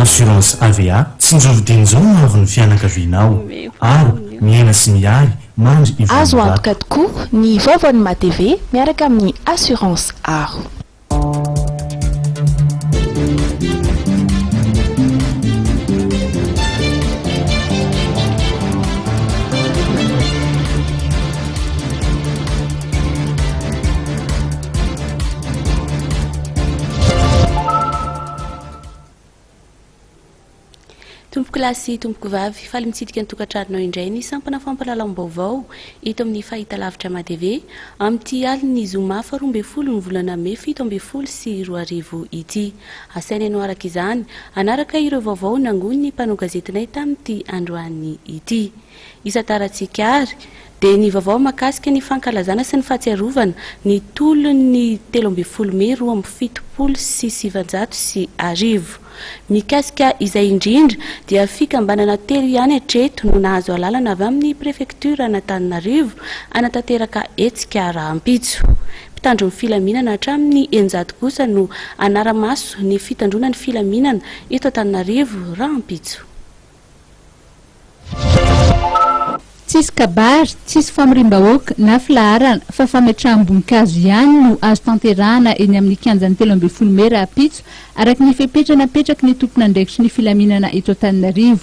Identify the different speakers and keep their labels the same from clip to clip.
Speaker 1: assurance AVA tsy njovidin'izao no avy ny fianakavianao ary miaina sy miary mandry
Speaker 2: azo antoka tokoa ny vaovany matv miaraka amin'ny assurance aro.
Speaker 3: Tompoko lasy tompoko vavy faly mitsidika ny tokantranonao indray ny sampana fampalalam-baovao eto amin'ny fahitalavitra matv amin'ity aliny zoma faha 12 ny volana May 17 ity. Asaina ianao araka izany anaraka ireo vaovao nangony ny mpanao gazetinay tamin'ity androany ity. Isataratsika ary dia ny vaovao makasika ny fankalazana sy ny fahatsiarovana ny tolon'ny 13 May 1790. Mikasika izay indrindra dia fikambanana telo ihany hatreto no nahazo alalana avy amin'ny prefektura Antananarivo anatanteraka hetsika rahampitso. Mpitandro ny filaminana hatramin'ny 900 kosa no anaramaso ny fitandronan'ny filaminana eto Antananarivo rahampitso.
Speaker 4: Tsisy kabary, tsisy famariam-bahoaka na filaharana fa fametraham-boninkazo ihany no azo tanterahana eny amin'ny kianjan'ny 13 May rahampitso araka ny fepetranapetraky ny tompona andraikitry ny filaminana eto Antananarivo.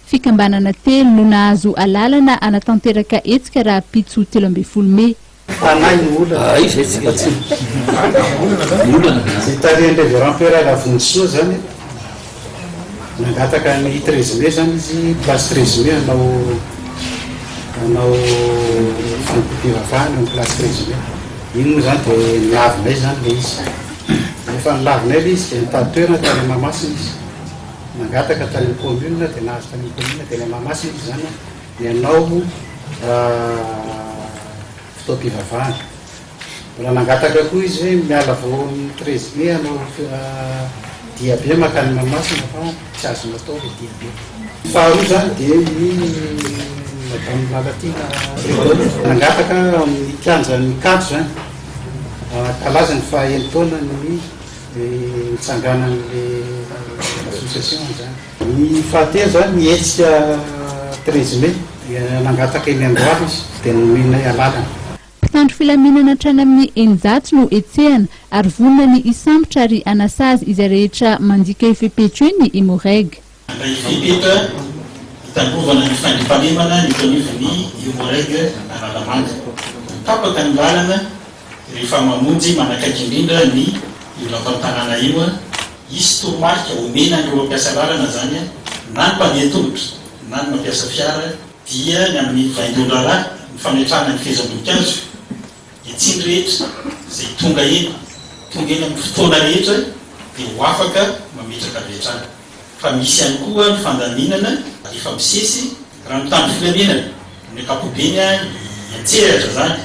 Speaker 4: Fikambanana telo no nahazo alalana anatanteraka hetsika rahampitso 13 May.
Speaker 5: Tanay ny olana izay tsy olana itarien de rampera la vonsoa zany nangataka ny 13 May zany izy place 13 May anao fampivavahana ny place 13 May ino zany dia nilavinay zany le izy efa nilavinay le izy dia nitady toerana tany Mahamasina izy nangataka tany commune dia nahazo tany commune dia Mahamasina izy zany dia anao fotoam-pivavahana. Mbola nangataka koa izy hoe miala vao 13 May anao diabe makany Mahamasina fa tsy azo natao dia diabe. Faharoa zany dia Madame Malatina nangataka amin'ny kianjan'ny Kajo zany kalazany fa 1 taona ny mitsanganan'le association zany. Ny fahatelo zany mihetsika 13 May nangataka eny Andohalo izy dia nomenay alalana.
Speaker 4: Mpitandro filaminana hatrany amin'ny 900 no etsehana ary vonona ny isambotra ary anasazy izay rehetra mandika ifepetra ny Imoreg.
Speaker 6: Tangovana ny fandrifanemana ny tonivony Imoreg Analamanga. Tapaka ny lalana rehefa mamonjy manakaiky indrindra ny ilavam-tanàna io isy toromarika omena ny mampiasa lalana zany na ny mpandeha tongotra na ny mampiasa fiara dia ny amin'ny vaindon-draharaha ny fametrahana ny fehezam-boninkazo etsiny rehetra izay tonga eny amin'ny fotoana rehetra dia ho afaka mametraka rehetrana. Fa misy ihany koa ny fandaminana efa misesy raha mitandro filaminana ny ankapobeny hiantsehatra zany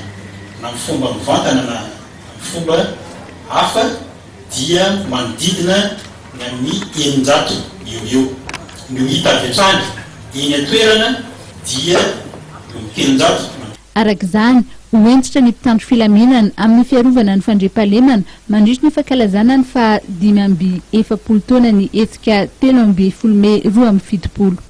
Speaker 6: na amin'ny fomba mivantana na amin'ny fomba hafa dia manodidina ny amin'ny 900 eo no hita avy hatrany eny atoerana dia ny 900.
Speaker 4: Araka izany hoentsitra ny mpitandro filaminana amin'ny fiarovana ny fandriampahalemana mandritra ny fankalazana ny fa 570 taona ny hetsika 13 May 2017.